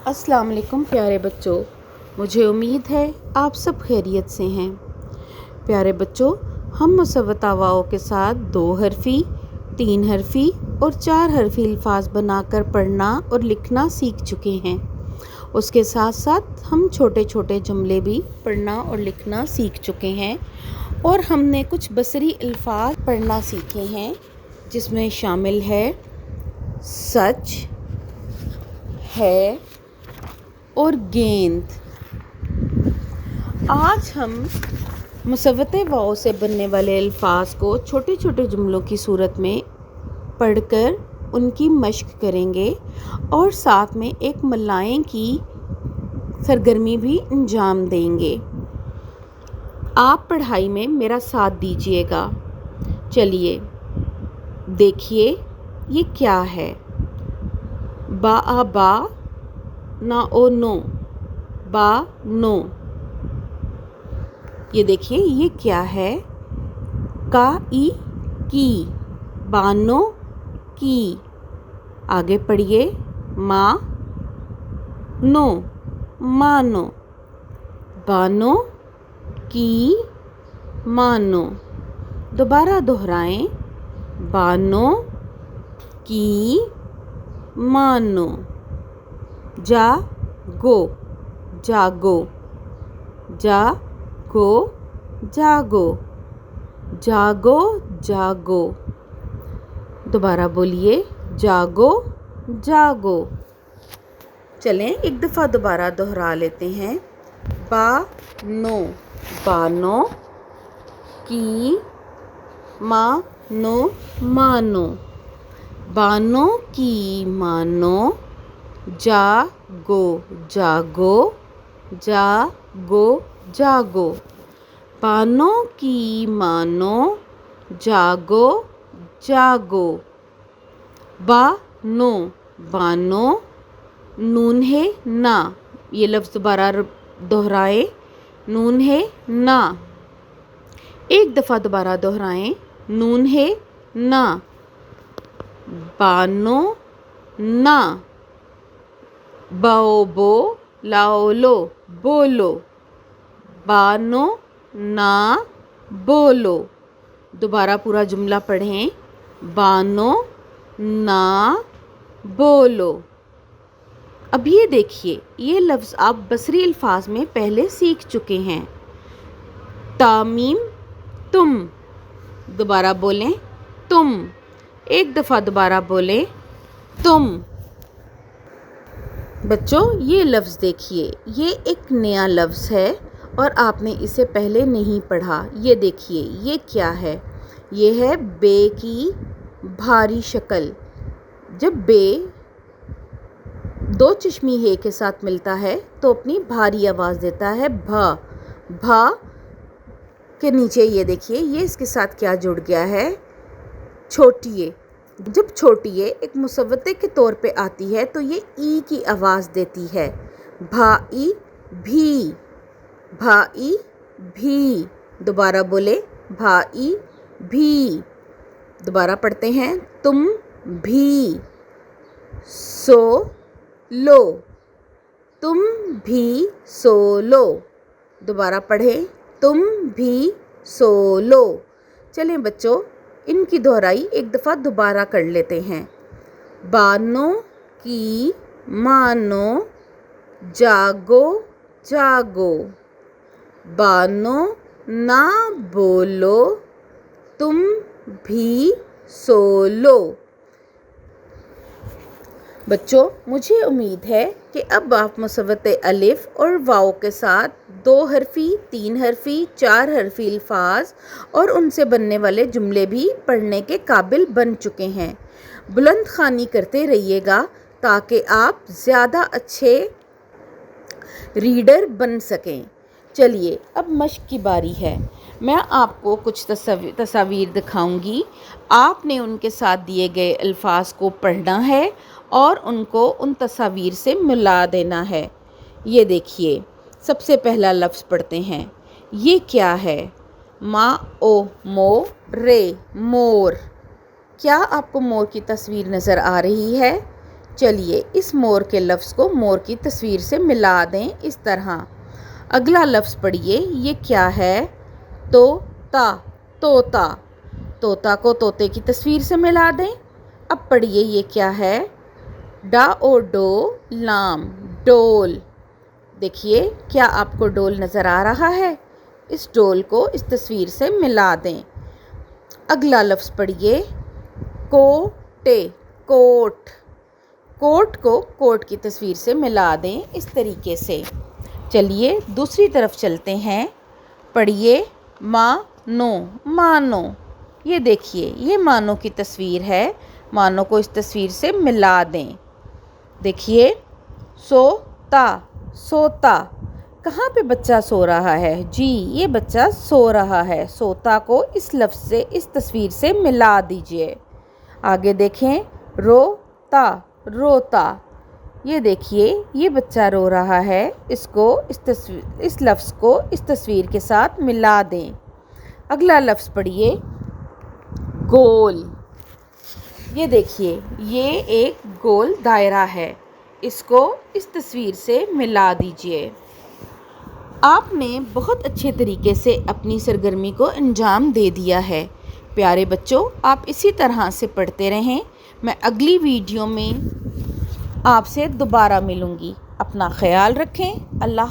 अस्सलाम वालेकुम प्यारे बच्चों, मुझे उम्मीद है आप सब खैरियत से हैं। प्यारे बच्चों, हम मुसव्वता वाओ के साथ 2 हरफ़ी, 3 हरफ़ी और 4 हरफ़ी अल्फाज बनाकर पढ़ना और लिखना सीख चुके हैं। उसके साथ साथ हम छोटे छोटे जुमले भी पढ़ना और लिखना सीख चुके हैं और हमने कुछ बसरी अल्फाज पढ़ना सीखे हैं, जिसमें शामिल है सच, है और गेंद। आज हम मुसव्वते वाओ से बनने वाले अल्फाज को छोटे छोटे जुमलों की सूरत में पढ़कर उनकी मश्क करेंगे और साथ में एक मलाएं की सरगर्मी भी अंजाम देंगे। आप पढ़ाई में मेरा साथ दीजिएगा। चलिए देखिए ये क्या है। बा आ बा, ना ओ नो, बा नो। ये देखिए ये क्या है। का ई की, बानो की। आगे पढ़िए। माँ नो, मानो। बानो की, मानो। दोबारा दोहराएं। बानो की, मानो। जागो, जागो, जागो, जागो, जागो, जागो। दोबारा बोलिए। जागो, जागो। चलें एक दफ़ा दोबारा दोहरा लेते हैं। बानो, बानो की, मानो, मानो। बानो की, मानो। जागो, जागो, जागो, जागो। बानो की, मानो। जागो, जागो। बानो, बानो। नून है ना। ये लफ्ज़ दोबारा दोहराएं। नून है ना। एक दफ़ा दोबारा दोहराएं। नून है ना। बानो ना। बाओ बो, लाओ लो, बोलो। बानो ना, बोलो। दोबारा पूरा जुमला पढ़ें। बानो ना, बोलो। अब ये देखिए, ये लफ्ज़ आप बसरी अल्फाज में पहले सीख चुके हैं। तामीम तुम। दोबारा बोलें तुम। एक दफ़ा दोबारा बोलें तुम। बच्चों ये लफ्ज़ देखिए, ये एक नया लफ्ज़ है और आपने इसे पहले नहीं पढ़ा। ये देखिए ये क्या है। ये है बे की भारी शक्ल। जब बे दो चश्मी हे के साथ मिलता है तो अपनी भारी आवाज़ देता है भा। भा के नीचे ये देखिए, ये इसके साथ क्या जुड़ गया है। छोटिए। जब छोटिए एक मुसव्वते के तौर पे आती है तो ये ई की आवाज़ देती है। भाई भी, भाई भी। दोबारा बोले भाई भी। दोबारा पढ़ते हैं। तुम भी। सो लो, तुम भी सो लो। दोबारा पढ़ें। तुम भी सो लो। चलें बच्चों, इनकी दोहराई एक दफ़ा दोबारा कर लेते हैं। बानो की, मानो। जागो, जागो। बानो ना, बोलो। तुम भी सो लो। बच्चों मुझे उम्मीद है कि अब आप मुसव्वते अलिफ और वाओ के साथ 2 हरफ़ी, 3 हरफ़ी, 4 हरफ़ी अल्फाज और उनसे बनने वाले जुमले भी पढ़ने के काबिल बन चुके हैं। बुलंद ख़्वानी करते रहिएगा ताकि आप ज़्यादा अच्छे रीडर बन सकें। चलिए अब मश्क की बारी है। मैं आपको कुछ तस्वीर दिखाऊंगी। आपने उनके साथ दिए गए अल्फाज को पढ़ना है और उनको उन तस्वीर से मिला देना है। ये देखिए, सबसे पहला लफ्ज़ पढ़ते हैं। ये क्या है। मा ओ मो रे, मोर। क्या आपको मोर की तस्वीर नज़र आ रही है? چلیے اس مور کے لفظ کو مور کی تصویر سے ملا دیں اس طرح۔ اگلا لفظ پڑھیے، یہ کیا ہے؟ طوطا، طوطا۔ طوطا کو طوطے کی تصویر سے ملا دیں۔ اب پڑھیے یہ کیا ہے؟ ڈا او ڈو لام، ڈول۔ دیکھیے کیا آپ کو ڈول نظر آ رہا ہے؟ اس ڈول کو اس تصویر سے ملا دیں۔ اگلا لفظ پڑھیے، کوٹے، کوٹ۔ کوٹ کو کوٹ کی تصویر سے ملا دیں اس طریقے سے۔ چلیے دوسری طرف چلتے ہیں۔ پڑھیے مانو، مانو۔ یہ دیکھیے یہ مانو کی تصویر ہے، مانو کو اس تصویر سے ملا دیں۔ دیکھیے سوتا، سوتا۔ کہاں پہ بچہ سو رہا ہے؟ جی یہ بچہ سو رہا ہے، سوتا کو اس لفظ سے اس تصویر سے ملا دیجئے۔ آگے دیکھیں، روتا، روتا۔ یہ دیکھیے یہ بچہ رو رہا ہے، اس لفظ کو اس تصویر کے ساتھ ملا دیں۔ اگلا لفظ پڑھیے، گول۔ یہ دیکھیے یہ ایک گول دائرہ ہے، اس کو اس تصویر سے ملا دیجئے۔ آپ نے بہت اچھے طریقے سے اپنی سرگرمی کو انجام دے دیا ہے۔ پیارے بچوں، آپ اسی طرح سے پڑھتے رہیں۔ میں اگلی ویڈیو میں آپ سے دوبارہ ملوں گی۔ اپنا خیال رکھیں۔ اللہ